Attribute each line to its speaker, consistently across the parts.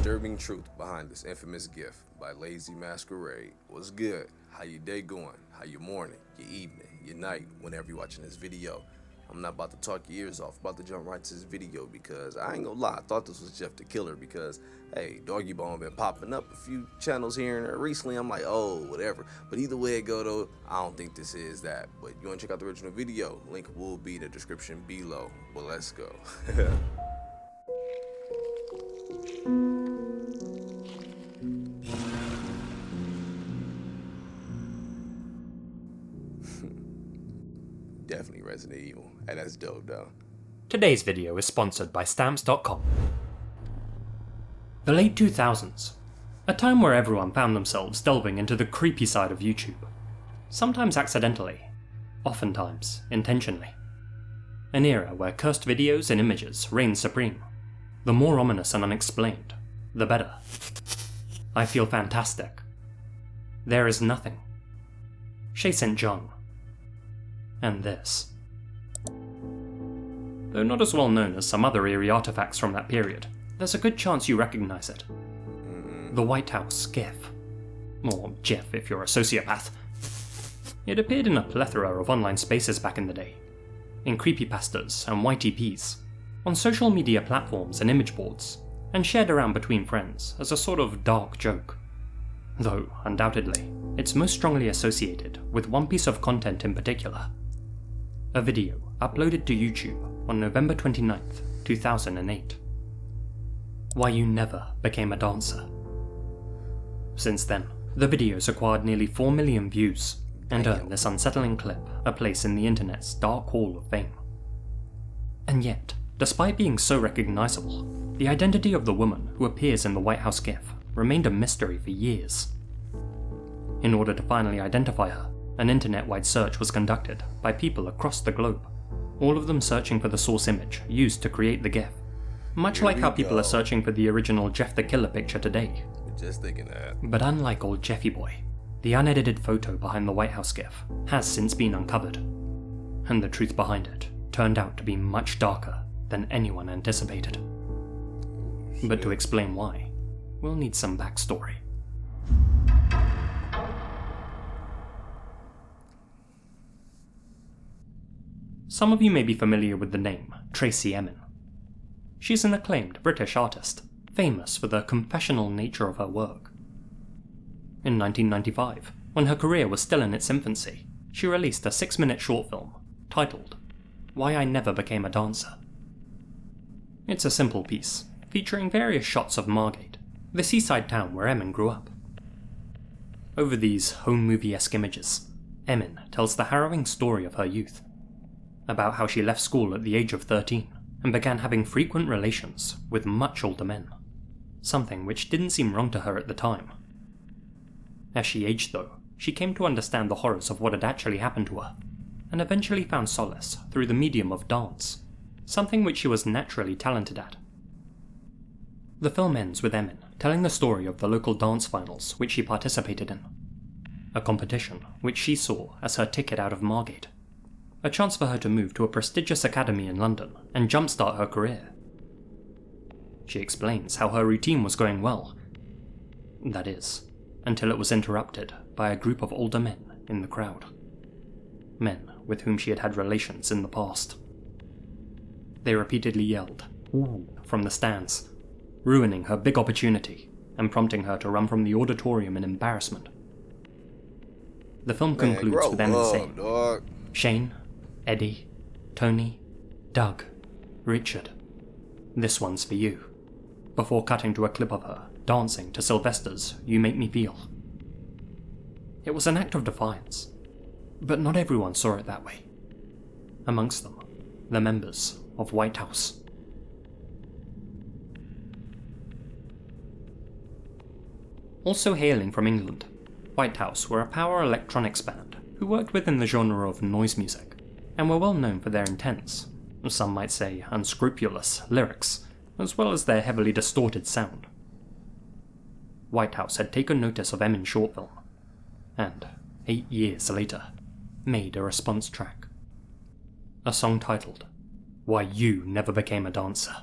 Speaker 1: disturbing truth behind this infamous gift by Lazy Masquerade. What's good? How your day going? How your morning, your evening, your night, whenever you're watching this video. I'm not about to talk your ears off, about to jump right to this video because I ain't gonna lie, I thought this was Jeff the Killer because, hey, Doggy Bone been popping up a few channels here and there recently. I'm like, oh, whatever. But either way it go though, I don't think this is that. But you wanna check out the original video, link will be in the description below. But let's go. Definitely Resident Evil. Hey, that's dope though.
Speaker 2: Today's video is sponsored by Stamps.com. The late 2000s, a time where everyone found themselves delving into the creepy side of YouTube. Sometimes accidentally, oftentimes intentionally. An era where cursed videos and images reigned supreme. The more ominous and unexplained, the better. I feel fantastic. There is nothing. Chez St. John. And this. Though not as well known as some other eerie artifacts from that period, there's a good chance you recognise it. The White House GIF. Or GIF if you're a sociopath. It appeared in a plethora of online spaces back in the day. In creepypastas and YTPs, on social media platforms and image boards, and shared around between friends as a sort of dark joke. Though, undoubtedly, it's most strongly associated with one piece of content in particular. A video uploaded to YouTube on November 29th, 2008. Why you never became a dancer. Since then, the videos acquired nearly 4 million views and earned this unsettling clip a place in the internet's dark hall of fame. And yet, despite being so recognisable, the identity of the woman who appears in the White House GIF remained a mystery for years. In order to finally identify her, an internet-wide search was conducted by people across the globe, all of them searching for the source image used to create the GIF. Much like how people are searching for the original Jeff the Killer picture today.
Speaker 1: Just thinking that.
Speaker 2: But unlike old Jeffy Boy, the unedited photo behind the White House GIF has since been uncovered, and the truth behind it turned out to be much darker than anyone anticipated. But to explain why, we'll need some backstory. Some of you may be familiar with the name Tracey Emin. She's an acclaimed British artist, famous for the confessional nature of her work. In 1995, when her career was still in its infancy, she released a 6-minute short film titled Why I Never Became a Dancer. It's a simple piece, featuring various shots of Margate, the seaside town where Emin grew up. Over these home movie-esque images, Emin tells the harrowing story of her youth, about how she left school at the age of 13 and began having frequent relations with much older men, something which didn't seem wrong to her at the time. As she aged though, she came to understand the horrors of what had actually happened to her, and eventually found solace through the medium of dance, something which she was naturally talented at. The film ends with Emin telling the story of the local dance finals which she participated in, a competition which she saw as her ticket out of Margate, a chance for her to move to a prestigious academy in London and jumpstart her career. She explains how her routine was going well, that is, until it was interrupted by a group of older men in the crowd, men with whom she had had relations in the past. They repeatedly yelled, "Ooh," from the stands, ruining her big opportunity and prompting her to run from the auditorium in embarrassment. The film concludes with Emin saying, "Shane, Eddie, Tony, Doug, Richard, this one's for you," before cutting to a clip of her dancing to Sylvester's You Make Me Feel. It was an act of defiance, but not everyone saw it that way. Amongst them, the members of White House. Also hailing from England, White House were a power electronics band who worked within the genre of noise music, and were well known for their intense, some might say unscrupulous, lyrics, as well as their heavily distorted sound. White House had taken notice of Emin's short film, and, 8 years later, made a response track. A song titled, Why You Never Became a Dancer.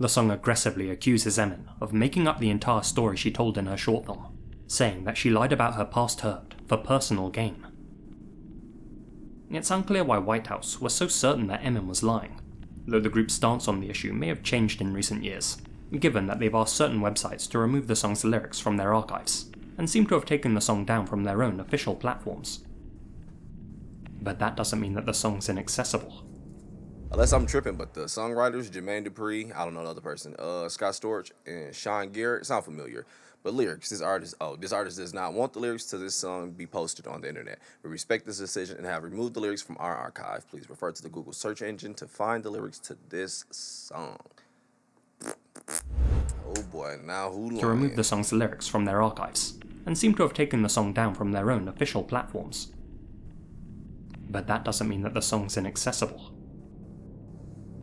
Speaker 2: The song aggressively accuses Emin of making up the entire story she told in her short film, saying that she lied about her past hurt for personal gain. It's unclear why Whitehouse was so certain that Emin was lying, though the group's stance on the issue may have changed in recent years, given that they've asked certain websites to remove the song's lyrics from their archives, and seem to have taken the song down from their own official platforms. But that doesn't mean that the song's inaccessible.
Speaker 1: Unless I'm tripping, but the songwriters, Jermaine Dupri, I don't know the other person, Scott Storch, and Sean Garrett, sound familiar. But lyrics, this artist does not want the lyrics to this song be posted on the internet. We respect this decision and have removed the lyrics from our archive. Please refer to the Google search engine to find the lyrics to this song. Oh boy, now who lying?
Speaker 2: To remove the song's lyrics from their archives, and seem to have taken the song down from their own official platforms. But that doesn't mean that the song's inaccessible.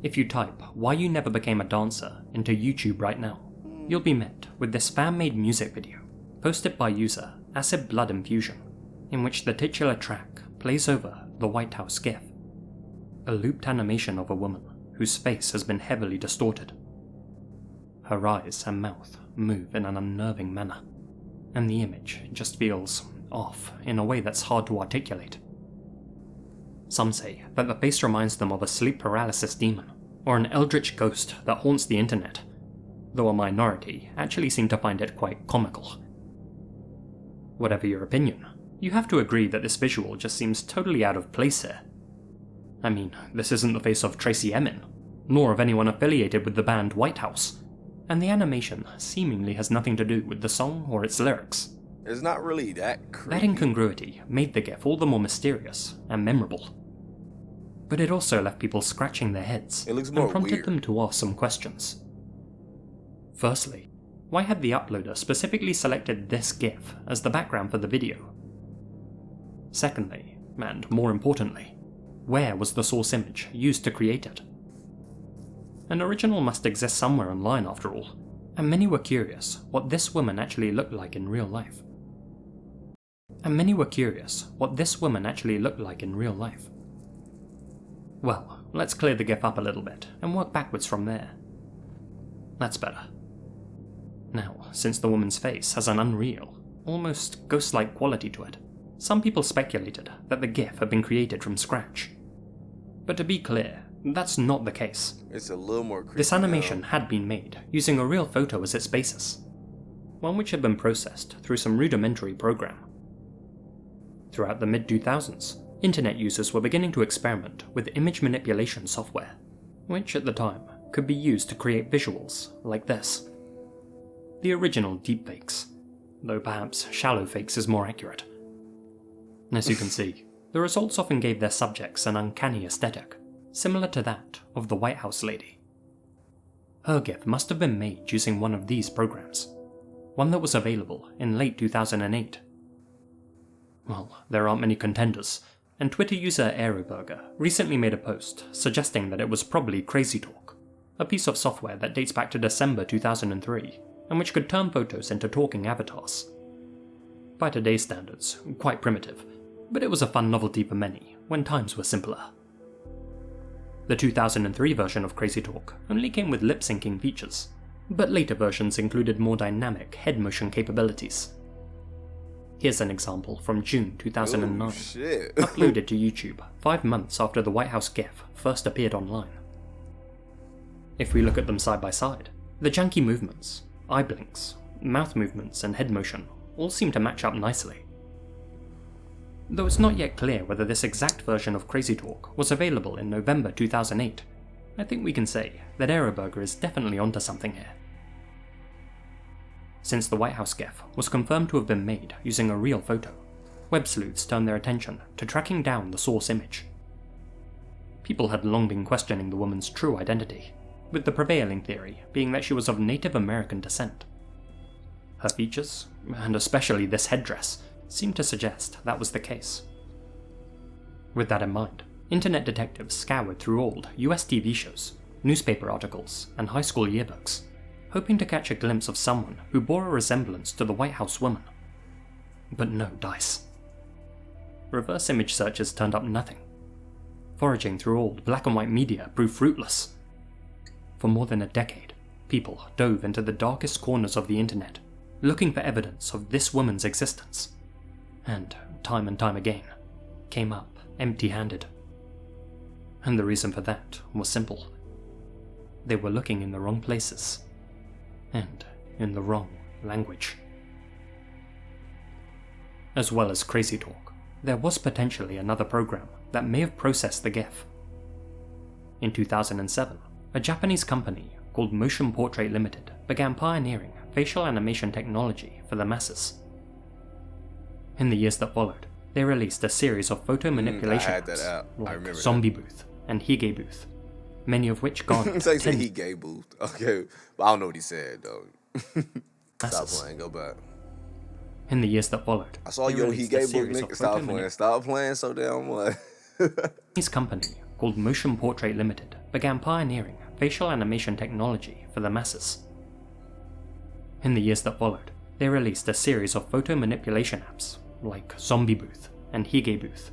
Speaker 2: If you type "why you never became a dancer" into YouTube right now, you'll be met with this fan-made music video, posted by user Acid Blood Infusion, in which the titular track plays over the Whitehouse gif, a looped animation of a woman whose face has been heavily distorted. Her eyes and mouth move in an unnerving manner, and the image just feels off in a way that's hard to articulate. Some say that the face reminds them of a sleep paralysis demon, or an eldritch ghost that haunts the internet, though a minority actually seem to find it quite comical. Whatever your opinion, you have to agree that this visual just seems totally out of place here. I mean, this isn't the face of Tracey Emin, nor of anyone affiliated with the band Whitehouse, and the animation seemingly has nothing to do with the song or its lyrics.
Speaker 1: It's not really that creepy.
Speaker 2: That incongruity made the gif all the more mysterious and memorable. But it also left people scratching their heads
Speaker 1: It looks more
Speaker 2: and prompted
Speaker 1: weird.
Speaker 2: them to ask some questions. Firstly, why had the uploader specifically selected this gif as the background for the video? Secondly, and more importantly, where was the source image used to create it? An original must exist somewhere online after all, and many were curious what this woman actually looked like in real life. Well, let's clear the gif up a little bit and work backwards from there. That's better. Now, since the woman's face has an unreal, almost ghost-like quality to it, some people speculated that the gif had been created from scratch. But to be clear, that's not the case.
Speaker 1: It's a little more creepy.
Speaker 2: This animation had been made using a real photo as its basis, one which had been processed through some rudimentary program. Throughout the mid-2000s, internet users were beginning to experiment with image manipulation software, which at the time could be used to create visuals like this. The original deepfakes, though perhaps shallow fakes is more accurate. As you can see, the results often gave their subjects an uncanny aesthetic, similar to that of the Whitehouse lady. Her gif must have been made using one of these programs, one that was available in late 2008. Well, there aren't many contenders, and Twitter user Aeroburger recently made a post suggesting that it was probably Crazy Talk, a piece of software that dates back to December 2003, and which could turn photos into talking avatars. By today's standards, quite primitive, but it was a fun novelty for many when times were simpler. The 2003 version of Crazy Talk only came with lip-syncing features, but later versions included more dynamic head motion capabilities. Here's an example from June 2009, uploaded to YouTube 5 months after the Whitehouse gif first appeared online. If we look at them side by side, the janky movements, eye blinks, mouth movements and head motion all seem to match up nicely. Though it's not yet clear whether this exact version of Crazy Talk was available in November 2008, I think we can say that Aeroburger is definitely onto something here. Since the Whitehouse gif was confirmed to have been made using a real photo, web sleuths turned their attention to tracking down the source image. People had long been questioning the woman's true identity, with the prevailing theory being that she was of Native American descent. Her features, and especially this headdress, seemed to suggest that was the case. With that in mind, internet detectives scoured through old US TV shows, newspaper articles, and high school yearbooks, hoping to catch a glimpse of someone who bore a resemblance to the Whitehouse woman. But no dice. Reverse image searches turned up nothing. Foraging through old black and white media proved fruitless. For more than a decade, people dove into the darkest corners of the internet, looking for evidence of this woman's existence, and time again, came up empty-handed. And the reason for that was simple. They were looking in the wrong places, and in the wrong language. As well as Crazy Talk, there was potentially another program that may have processed the GIF. In 2007, a Japanese company called Motion Portrait Limited began pioneering facial animation technology for the masses. In the years that followed, they released a series of photo manipulation apps like Zombie Booth and Hige Booth, many of which garnered
Speaker 1: so he said Hige Booth. Okay, but I don't know what he said though. Stop playing, go back.
Speaker 2: In the years that followed,
Speaker 1: I saw your Hige Booth, nigga. Stop playing so damn much.
Speaker 2: This company, called Motion Portrait Limited, began pioneering facial animation technology for the masses. In the years that followed, they released a series of photo manipulation apps like Zombie Booth and Hige Booth,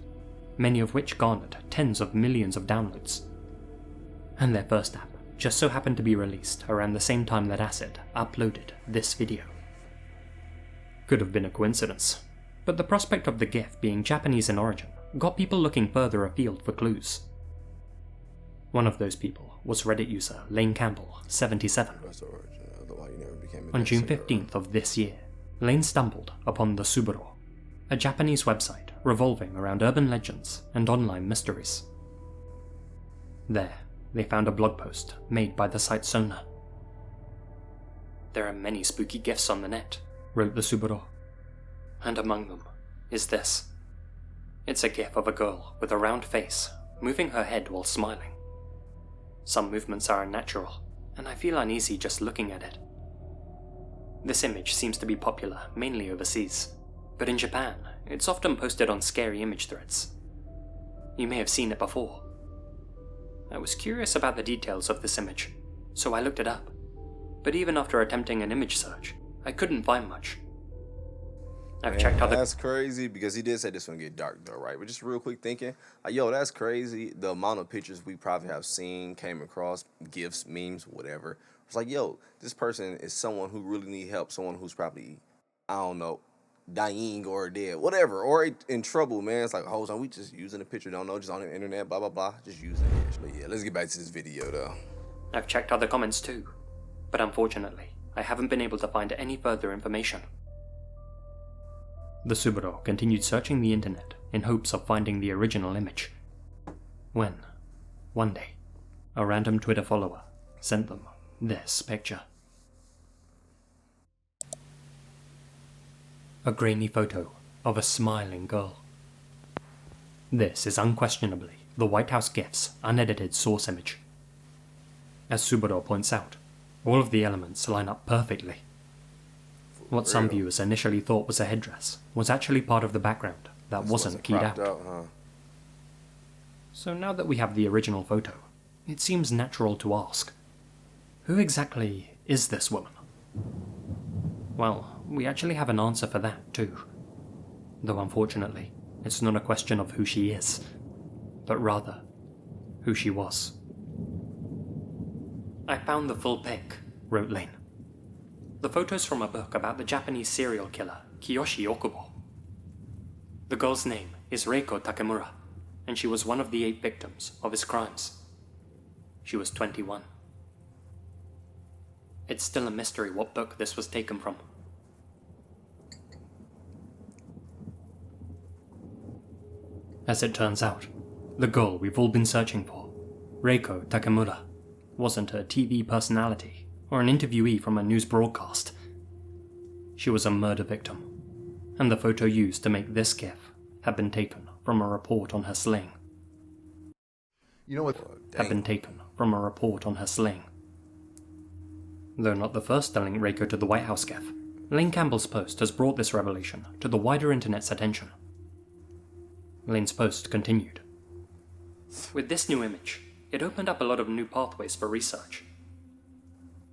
Speaker 2: many of which garnered tens of millions of downloads. And their first app just so happened to be released around the same time that Acid uploaded this video. Could have been a coincidence, but the prospect of the GIF being Japanese in origin got people looking further afield for clues. One of those people was Reddit user Lane Campbell, 77. On June 15th of this year, Lane stumbled upon the Suburo, a Japanese website revolving around urban legends and online mysteries. There, they found a blog post made by the site's owner. "There are many spooky GIFs on the net," wrote the Suburo, "and among them is this. It's a GIF of a girl with a round face, moving her head while smiling. Some movements are unnatural, and I feel uneasy just looking at it. This image seems to be popular mainly overseas, but in Japan, it's often posted on scary image threads. You may have seen it before. I was curious about the details of this image, so I looked it up, but even after attempting an image search, I couldn't find much. I've checked other..."
Speaker 1: That's crazy, because he did say this one get dark though, right? But just real quick thinking, like, yo, that's crazy. The amount of pictures we probably have seen, came across, GIFs, memes, whatever. It's like, yo, this person is someone who really need help, someone who's probably, I don't know, dying or dead, whatever, or in trouble, man. It's like, hold on, we just using the picture, don't know, just on the internet, blah, blah, blah, just using it. But yeah, let's get back to this video though.
Speaker 2: I've checked other comments too, but unfortunately, I haven't been able to find any further information. The Suburo continued searching the internet in hopes of finding the original image, when, one day, a random Twitter follower sent them this picture. A grainy photo of a smiling girl. This is unquestionably the White House GIF's unedited source image. As Suburo points out, all of the elements line up perfectly. What some viewers initially thought was a headdress was actually part of the background that wasn't keyed out. So now that we have the original photo, it seems natural to ask, who exactly is this woman? Well, we actually have an answer for that too. Though unfortunately, it's not a question of who she is, but rather, who she was. "I found the full pic," wrote Lane. "The photo's from a book about the Japanese serial killer Kiyoshi Okubo. The girl's name is Reiko Takemura, and she was one of the 8 victims of his crimes. She was 21. It's still a mystery what book this was taken from." As it turns out, the girl we've all been searching for, Reiko Takemura, wasn't a TV personality or an interviewee from a news broadcast. She was a murder victim, and the photo used to make this GIF had been taken from a report on her slaying.
Speaker 3: You know what?
Speaker 2: Had been taken from a report on her slaying. Though not the first to link Reiko to the White House GIF, Lane Campbell's post has brought this revelation to the wider internet's attention. Lane's post continued. "With this new image, it opened up a lot of new pathways for research.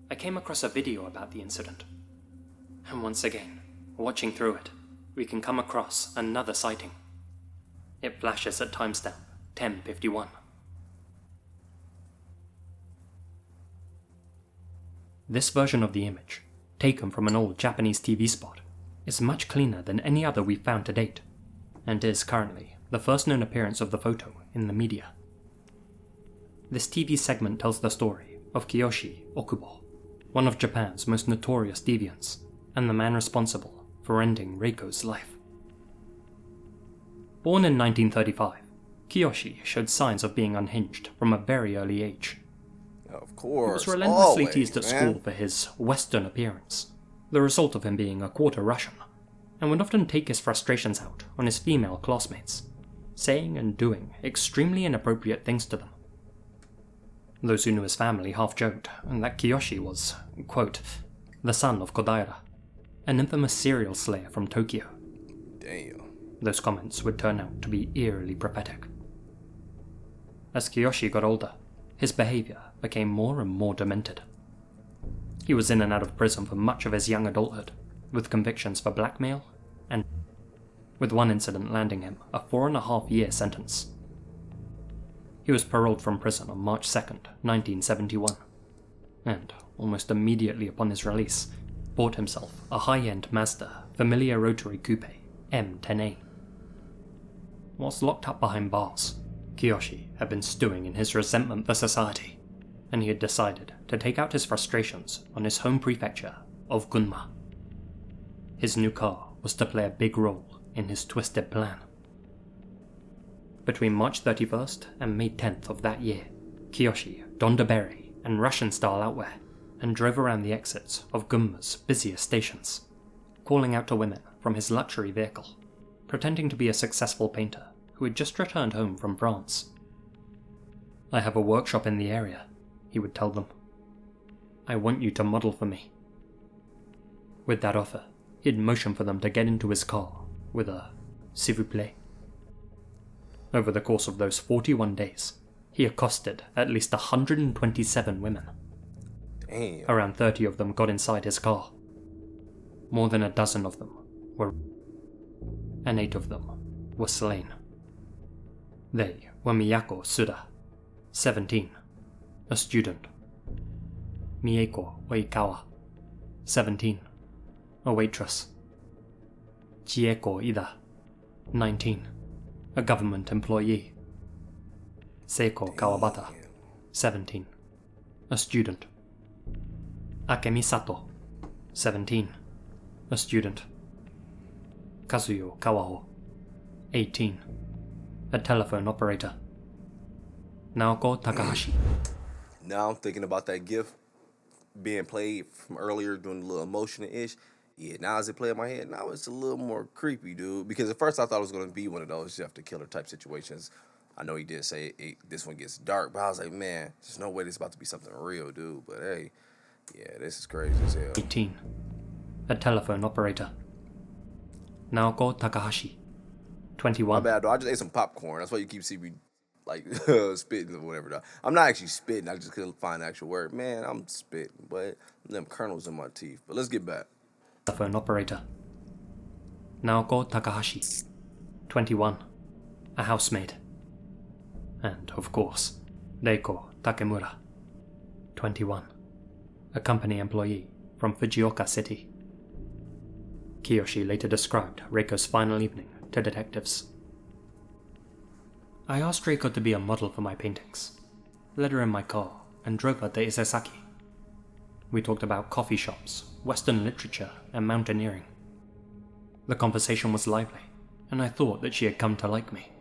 Speaker 2: I came across a video about the incident. And once again, watching through it, we can come across another sighting. It flashes at timestamp 10:51. This version of the image, taken from an old Japanese TV spot, is much cleaner than any other we've found to date, and is currently the first known appearance of the photo in the media. This TV segment tells the story of Kiyoshi Okubo, one of Japan's most notorious deviants, and the man responsible for ending Reiko's life. Born in 1935, Kiyoshi showed signs of being unhinged from a very early age.
Speaker 1: Of course.
Speaker 2: He was relentlessly
Speaker 1: always,
Speaker 2: teased at
Speaker 1: man.
Speaker 2: school for his Western appearance, the result of him being a quarter Russian, and would often take his frustrations out on his female classmates, saying and doing extremely inappropriate things to them. Those who knew his family half joked that Kiyoshi was, quote, the son of Kodaira, an infamous serial slayer from Tokyo.
Speaker 1: Damn.
Speaker 2: Those comments would turn out to be eerily prophetic. As Kiyoshi got older, his behavior became more and more demented. He was in and out of prison for much of his young adulthood, with convictions for blackmail and with one incident landing him a 4.5-year sentence. He was paroled from prison on March 2nd, 1971, and, almost immediately upon his release, bought himself a high-end Mazda Familia Rotary Coupe M10A. Whilst locked up behind bars, Kiyoshi had been stewing in his resentment for society, and he had decided to take out his frustrations on his home prefecture of Gunma. His new car was to play a big role in his twisted plan. Between March 31st and May 10th of that year, Kiyoshi donned a beret and Russian-style outwear and drove around the exits of Gunma's busiest stations, calling out to women from his luxury vehicle, pretending to be a successful painter who had just returned home from France. "I have a workshop in the area," he would tell them. "I want you to model for me." With that offer, he'd motion for them to get into his car with a "s'il vous plaît." Over the course of those 41 days, he accosted at least 127 women.
Speaker 1: Damn.
Speaker 2: Around 30 of them got inside his car. More than a dozen of them were, and 8 of them were slain. They were Miyako Suda, 17, a student; Mieko Oikawa, 17, a waitress; Chieko Ida, 19, a government employee; Seiko Kawabata, 17, a student; Akemi Sato, 17, a student; Kazuyo Kawaho, 18, a telephone operator; Naoko Takahashi.
Speaker 1: Now I'm thinking about that GIF being played from earlier, doing a little emotional-ish. Yeah, now as it play in my head, now it's a little more creepy, dude. Because at first I thought it was going to be one of those Jeff the Killer type situations. I know he did say this one gets dark, but I was like, man, there's no way this is about to be something real, dude. But hey, yeah, this is crazy as hell.
Speaker 2: 18, a telephone operator; Naoko Takahashi, 21.
Speaker 1: My bad, though. I just ate some popcorn. That's why you keep seeing me, like, spitting or whatever, though. I'm not actually spitting. I just couldn't find the actual word. Man, I'm spitting, but them kernels in my teeth. But let's get back.
Speaker 2: Telephone operator; Naoko Takahashi, 21, a housemaid; and, of course, Reiko Takemura, 21, a company employee from Fujioka City. Kiyoshi later described Reiko's final evening to detectives. "I asked Reiko to be a model for my paintings, led her in my car, and drove her to Isesaki. We talked about coffee shops, Western literature, and mountaineering. The conversation was lively, and I thought that she had come to like me.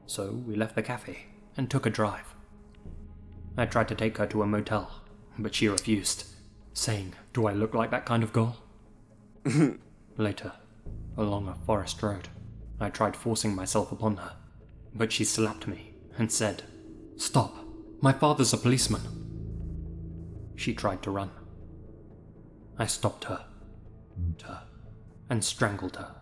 Speaker 2: So we left the cafe and took a drive. I tried to take her to a motel, but she refused, saying, 'Do I look like that kind of girl?' Later, along a forest road, I tried forcing myself upon her, but she slapped me and said, 'Stop, my father's a policeman.' She tried to run. I stopped her, and strangled her.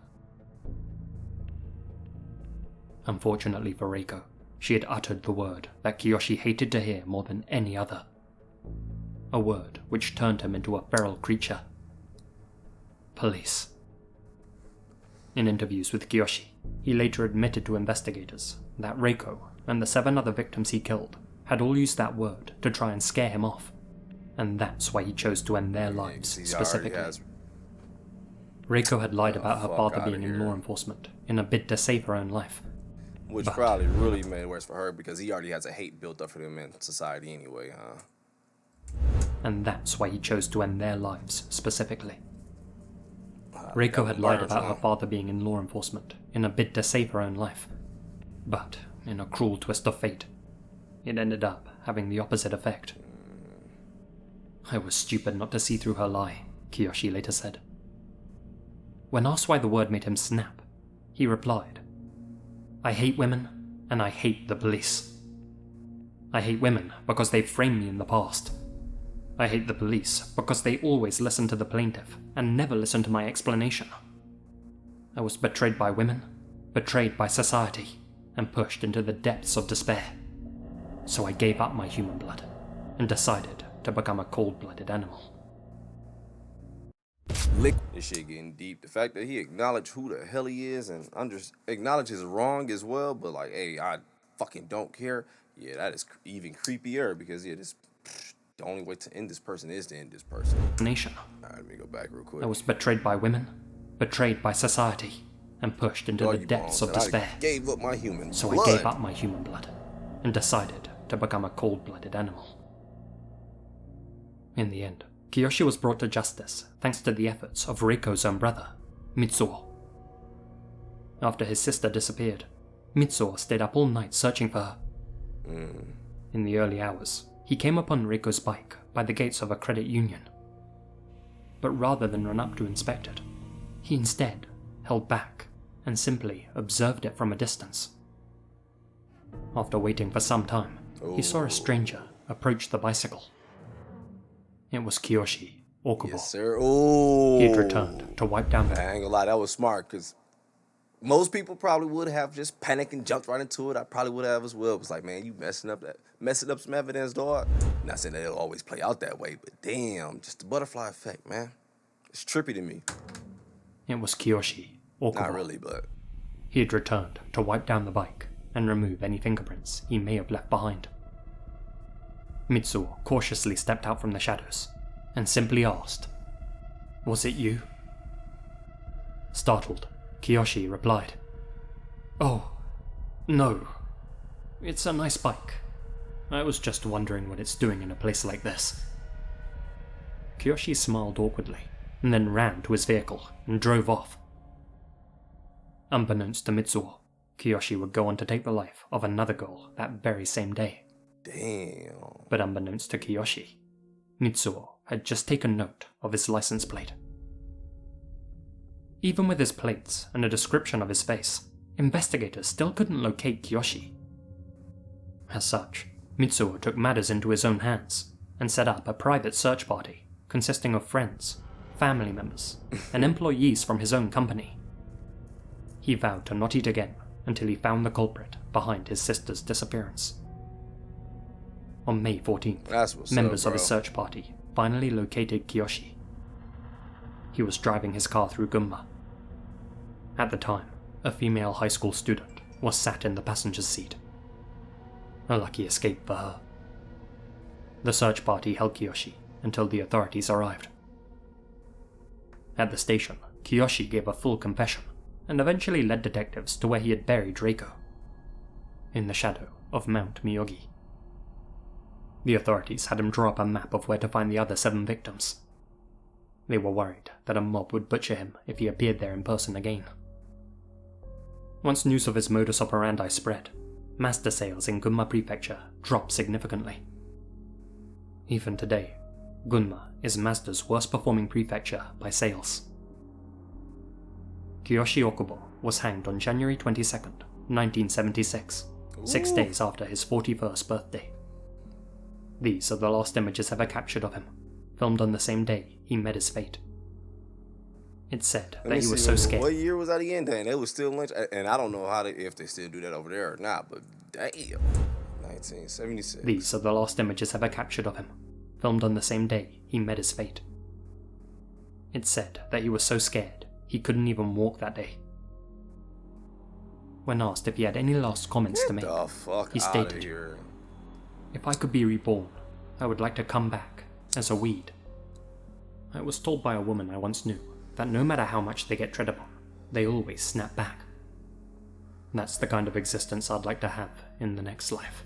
Speaker 2: Unfortunately for Reiko, she had uttered the word that Kiyoshi hated to hear more than any other. A word which turned him into a feral creature. Police. In interviews with Kiyoshi, he later admitted to investigators that Reiko and the 7 other victims he killed had all used that word to try and scare him off, And that's why he chose to end their lives,
Speaker 1: 'cause he already
Speaker 2: specifically.
Speaker 1: has-
Speaker 2: Reiko had lied about her
Speaker 1: fuck
Speaker 2: father
Speaker 1: outta
Speaker 2: being in
Speaker 1: here.
Speaker 2: law enforcement in a bid to save her own life.
Speaker 1: Which
Speaker 2: But-
Speaker 1: probably really made it worse for her because he already has a hate built up for them in society anyway, huh?
Speaker 2: And that's why he chose to end their lives, specifically. Reiko
Speaker 1: that
Speaker 2: had lied
Speaker 1: burns,
Speaker 2: about
Speaker 1: huh?
Speaker 2: her father being in law enforcement in a bid to save her own life. But, in a cruel twist of fate, it ended up having the opposite effect. I was stupid not to see through her lie, Kiyoshi later said. When asked why the word made him snap, he replied, "I hate women, and I hate the police. I hate women because they've framed me in the past. I hate the police because they always listen to the plaintiff and never listen to my explanation. I was betrayed by women, betrayed by society, and pushed into the depths of despair. So I gave up my human blood and decided to become a cold-blooded animal."
Speaker 1: This shit getting deep. The fact that he acknowledged who the hell he is and acknowledge his wrong as well, but like, hey, I fucking don't care. Yeah, that is even creepier because the only way to end this person is to end this person.
Speaker 2: Nation.
Speaker 1: Alright, let me go back real quick.
Speaker 2: I was betrayed by women, betrayed by society, and pushed into the
Speaker 1: Doggy
Speaker 2: depths
Speaker 1: bones,
Speaker 2: of
Speaker 1: and
Speaker 2: despair.
Speaker 1: I gave up my human
Speaker 2: So
Speaker 1: blood.
Speaker 2: I gave up my human blood and decided to become a cold-blooded animal. In the end, Kiyoshi was brought to justice thanks to the efforts of Reiko's own brother, Mitsuo. After his sister disappeared, Mitsuo stayed up all night searching for her. In the early hours, he came upon Reiko's bike by the gates of a credit union. But rather than run up to inspect it, he instead held back and simply observed it from a distance. After waiting for some time, he saw a stranger approach the bicycle. It was Kiyoshi Okubo.
Speaker 1: Yes, sir. Oh,
Speaker 2: He had returned to wipe down
Speaker 1: I ain't gonna lie, that was smart because most people probably would have just panicked and jumped right into it. I probably would have as well. It was like, man, you messing up some evidence, dog. Not saying that it'll always play out that way, but damn, just the butterfly effect, man. It's trippy to me.
Speaker 2: It was Kiyoshi Okubo.
Speaker 1: Not really, but
Speaker 2: He had returned to wipe down the bike and remove any fingerprints he may have left behind. Mitsuo cautiously stepped out from the shadows and simply asked, "Was it you?" Startled, Kiyoshi replied, "Oh, no. It's a nice bike. I was just wondering what it's doing in a place like this." Kiyoshi smiled awkwardly and then ran to his vehicle and drove off. Unbeknownst to Mitsuo, Kiyoshi would go on to take the life of another girl that very same day.
Speaker 1: damn.
Speaker 2: But unbeknownst to Kiyoshi, Mitsuo had just taken note of his license plate. Even with his plates and a description of his face, investigators still couldn't locate Kiyoshi. As such, Mitsuo took matters into his own hands and set up a private search party consisting of friends, family members, and employees from his own company. He vowed to not eat again until he found the culprit behind his sister's disappearance. On May 14th,
Speaker 1: That's what's
Speaker 2: members
Speaker 1: up,
Speaker 2: of his
Speaker 1: bro.
Speaker 2: search party finally located Kiyoshi. He was driving his car through Gunma. At the time, a female high school student was sat in the passenger's seat. A lucky escape for her. The search party held Kiyoshi until the authorities arrived. At the station, Kiyoshi gave a full confession and eventually led detectives to where he had buried Reiko, in the shadow of Mount Miyogi. The authorities had him draw up a map of where to find the other 7 victims. They were worried that a mob would butcher him if he appeared there in person again. Once news of his modus operandi spread, Mazda sales in Gunma Prefecture dropped significantly. Even today, Gunma is Mazda's worst performing prefecture by sales. Kiyoshi Okubo was hanged on January 22nd, 1976, 6 days after his 41st birthday. These are the last images ever captured of him, filmed on the same day he met his fate. It's said that he was so scared.
Speaker 1: What year was that again? Dang, they was still lynch, and I don't know if they still do that over there or not. But damn, 1976.
Speaker 2: These are the last images ever captured of him, filmed on the same day he met his fate. It's said that he was so scared he couldn't even walk that day. When asked if he had any last comments to make,
Speaker 1: the fuck
Speaker 2: he
Speaker 1: outta
Speaker 2: stated,
Speaker 1: here.
Speaker 2: "If I could be reborn, I would like to come back as a weed. I was told by a woman I once knew that no matter how much they get tread upon, they always snap back. That's the kind of existence I'd like to have in the next life.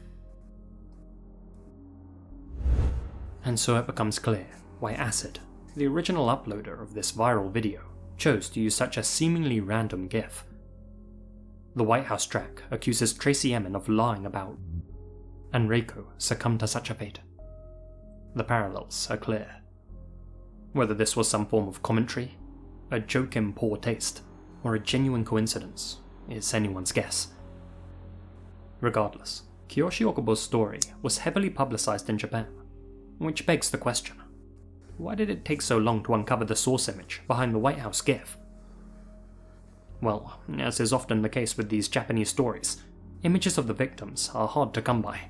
Speaker 2: And so it becomes clear why Acid, the original uploader of this viral video, chose to use such a seemingly random GIF. The White House track accuses Tracey Emin of lying about, and Reiko succumbed to such a fate. The parallels are clear. Whether this was some form of commentary, a joke in poor taste, or a genuine coincidence is anyone's guess. Regardless, Kiyoshi Okubo's story was heavily publicized in Japan, which begs the question, why did it take so long to uncover the source image behind the White House GIF? Well, as is often the case with these Japanese stories, images of the victims are hard to come by.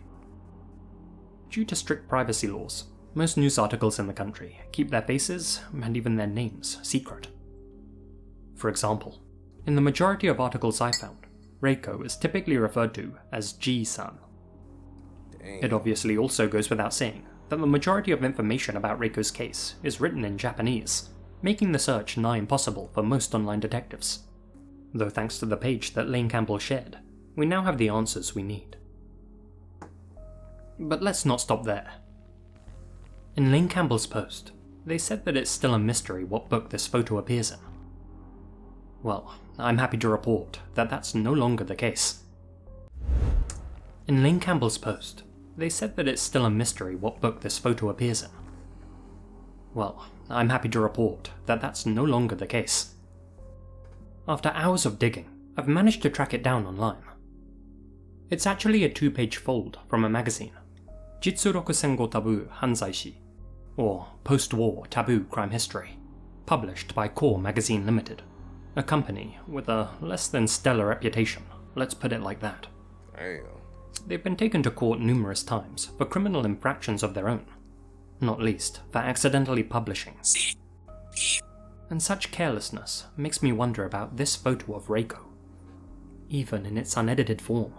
Speaker 2: Due to strict privacy laws, most news articles in the country keep their faces, and even their names, secret. For example, in the majority of articles I found, Reiko is typically referred to as G-san. It obviously also goes without saying that the majority of information about Reiko's case is written in Japanese, making the search nigh impossible for most online detectives. Though thanks to the page that Lane Campbell shared, we now have the answers we need. But let's not stop there. In Lane Campbell's post, they said that it's still a mystery what book this photo appears in. Well, I'm happy to report that that's no longer the case. In Lane Campbell's post, they said that it's still a mystery what book this photo appears in. Well, I'm happy to report that that's no longer the case. After hours of digging, I've managed to track it down online. It's actually a 2-page fold from a magazine, Jitsuroku Sengo Taboo Hanzaishi, or Post-War Taboo Crime History, published by Core Magazine Limited, a company with a less than stellar reputation, let's put it like that.
Speaker 1: Damn.
Speaker 2: They've been taken to court numerous times for criminal infractions of their own, not least for accidentally publishing. And such carelessness makes me wonder about this photo of Reiko. Even in its unedited form,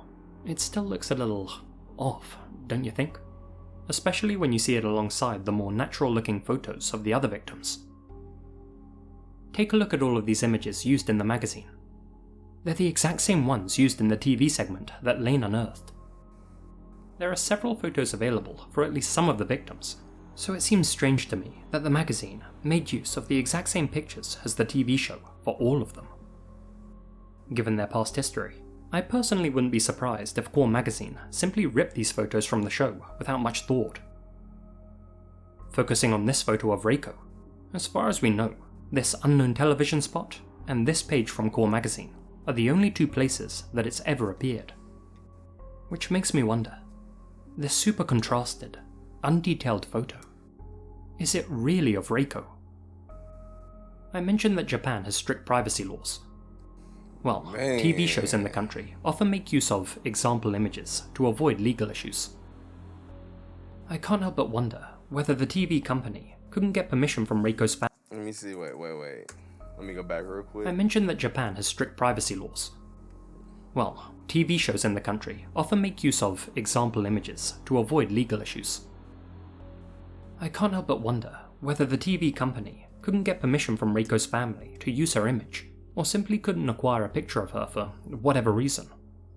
Speaker 2: it still looks a little off, don't you think? Especially when you see it alongside the more natural-looking photos of the other victims. Take a look at all of these images used in the magazine. They're the exact same ones used in the TV segment that Lane unearthed. There are several photos available for at least some of the victims, so it seems strange to me that the magazine made use of the exact same pictures as the TV show for all of them. Given their past history, I personally wouldn't be surprised if Core Magazine simply ripped these photos from the show without much thought. Focusing on this photo of Reiko, as far as we know, this unknown television spot and this page from Core Magazine are the only 2 places that it's ever appeared. Which makes me wonder, this super contrasted, undetailed photo, is it really of Reiko? I mentioned that Japan has strict privacy laws. Well, TV shows in the country often make use of example images to avoid legal issues. I can't help but wonder whether the TV company couldn't get permission from Reiko's family.
Speaker 1: Let me see, wait. Let me go back real quick.
Speaker 2: I mentioned that Japan has strict privacy laws. Well, TV shows in the country often make use of example images to avoid legal issues. I can't help but wonder whether the TV company couldn't get permission from Reiko's family to use her image, or simply couldn't acquire a picture of her for whatever reason,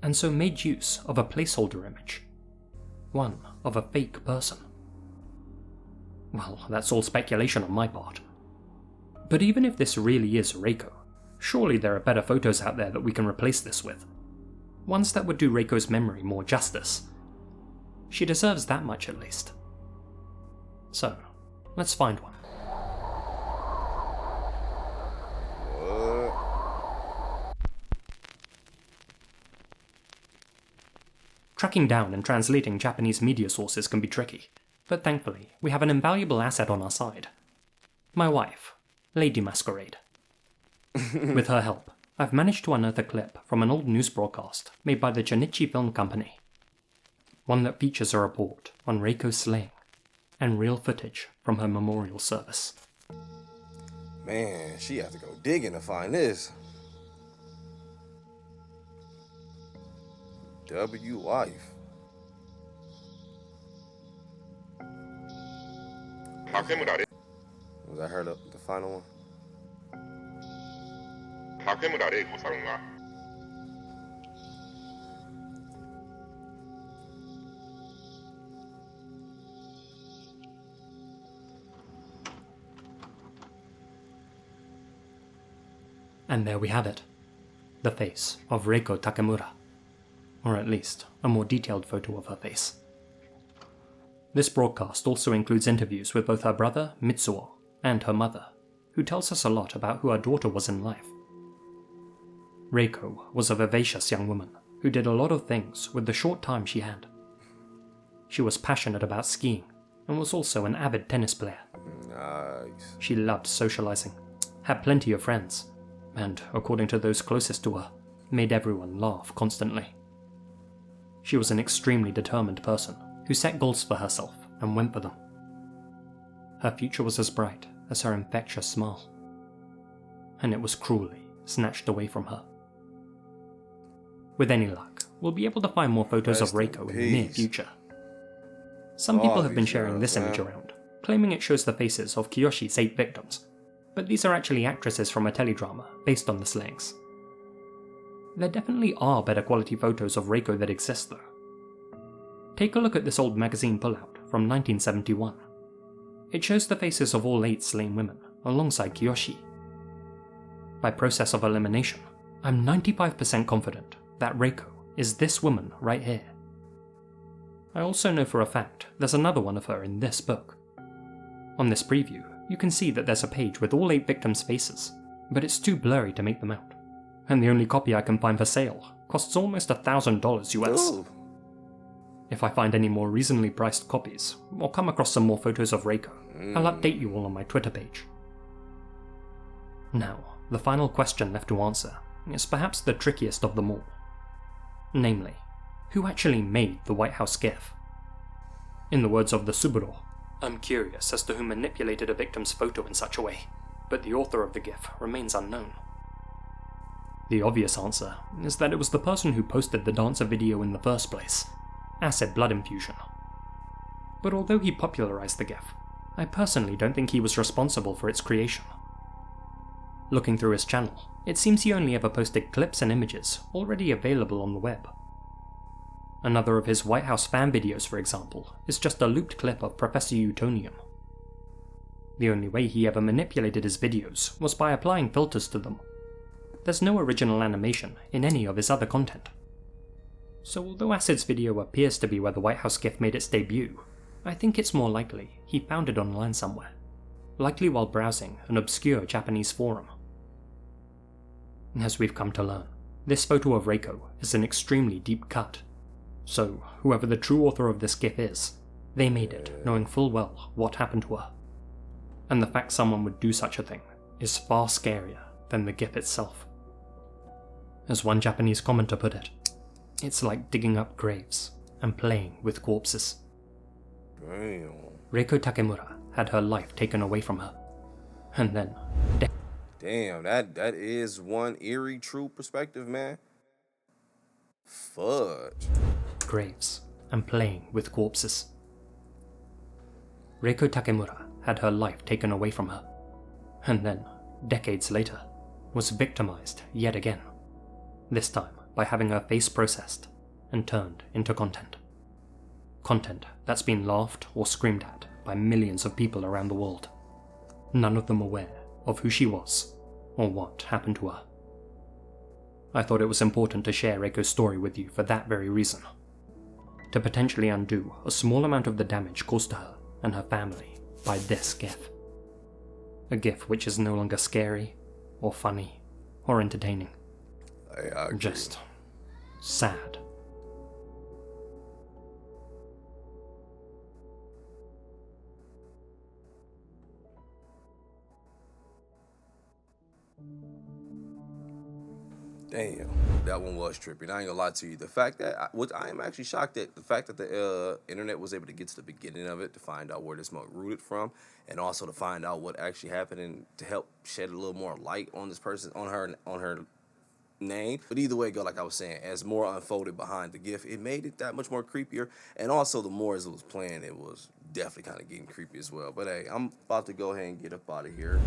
Speaker 2: and so made use of a placeholder image. One of a fake person. Well, that's all speculation on my part. But even if this really is Reiko, surely there are better photos out there that we can replace this with. Ones that would do Reiko's memory more justice. She deserves that much at least. So, let's find one. Tracking down and translating Japanese media sources can be tricky, but thankfully we have an invaluable asset on our side. My wife, Lady Masquerade. With her help, I've managed to unearth a clip from an old news broadcast made by the Junichi Film Company. One that features a report on Reiko's slaying, and real footage from her memorial service.
Speaker 1: Man, she had to go digging to find this. W wife. Was I heard the final one?
Speaker 4: 竹村玲子さんが
Speaker 2: And there we have it. The face of Reiko Takemura. Or at least, a more detailed photo of her face. This broadcast also includes interviews with both her brother, Mitsuo, and her mother, who tells us a lot about who her daughter was in life. Reiko was a vivacious young woman who did a lot of things with the short time she had. She was passionate about skiing and was also an avid tennis player.
Speaker 1: Nice.
Speaker 2: She loved socializing, had plenty of friends, and, according to those closest to her, made everyone laugh constantly. She was an extremely determined person who set goals for herself and went for them. Her future was as bright as her infectious smile, and it was cruelly snatched away from her. With any luck, we'll be able to find more photos of Reiko in the near future. Some people have been sharing this image around, claiming it shows the faces of Kiyoshi's 8 victims, but these are actually actresses from a teledrama based on the slayings. There definitely are better quality photos of Reiko that exist though. Take a look at this old magazine pullout from 1971. It shows the faces of all 8 slain women alongside Kiyoshi. By process of elimination, I'm 95% confident that Reiko is this woman right here. I also know for a fact there's another one of her in this book. On this preview, you can see that there's a page with all 8 victims' faces, but it's too blurry to make them out, and the only copy I can find for sale costs almost $1,000 US.
Speaker 1: Ooh.
Speaker 2: If I find any more reasonably priced copies, or come across some more photos of Reiko, I'll update you all on my Twitter page. Now, the final question left to answer is perhaps the trickiest of them all. Namely, who actually made the White House GIF? In the words of the Suburo, I'm curious as to who manipulated a victim's photo in such a way, but the author of the GIF remains unknown. The obvious answer is that it was the person who posted the dancer video in the first place, Acid Blood Infusion. But although he popularized the GIF, I personally don't think he was responsible for its creation. Looking through his channel, it seems he only ever posted clips and images already available on the web. Another of his White House fan videos, for example, is just a looped clip of Professor Utonium. The only way he ever manipulated his videos was by applying filters to them. There's no original animation in any of his other content. So although Acid's video appears to be where the White House GIF made its debut, I think it's more likely he found it online somewhere, likely while browsing an obscure Japanese forum. As we've come to learn, this photo of Reiko is an extremely deep cut, so whoever the true author of this GIF is, they made it knowing full well what happened to her. And the fact someone would do such a thing is far scarier than the GIF itself. As one Japanese commenter put it, it's like digging up graves and playing with corpses.
Speaker 1: Damn.
Speaker 2: Reiko Takemura had her life taken away from her, and then
Speaker 1: Damn, that is one eerie, true perspective, man. Fudge.
Speaker 2: graves and playing with corpses. Reiko Takemura had her life taken away from her, and then, decades later, was victimized yet again, this time by having her face processed and turned into content. Content that's been laughed or screamed at by millions of people around the world, none of them aware of who she was or what happened to her. I thought it was important to share Reiko's story with you for that very reason, to potentially undo a small amount of the damage caused to her and her family by this GIF. A GIF which is no longer scary, or funny, or entertaining.
Speaker 1: I agree.
Speaker 2: Just sad.
Speaker 1: Damn, that one was trippy. I ain't gonna lie to you. The fact that, I am actually shocked at the fact that the internet was able to get to the beginning of it to find out where this smoke rooted from, and also to find out what actually happened and to help shed a little more light on this person, on her name. But either way it go, like I was saying, as more unfolded behind the GIF, it made it that much more creepier. And also the more as it was playing, it was definitely kind of getting creepy as well. But hey, I'm about to go ahead and get up out of here.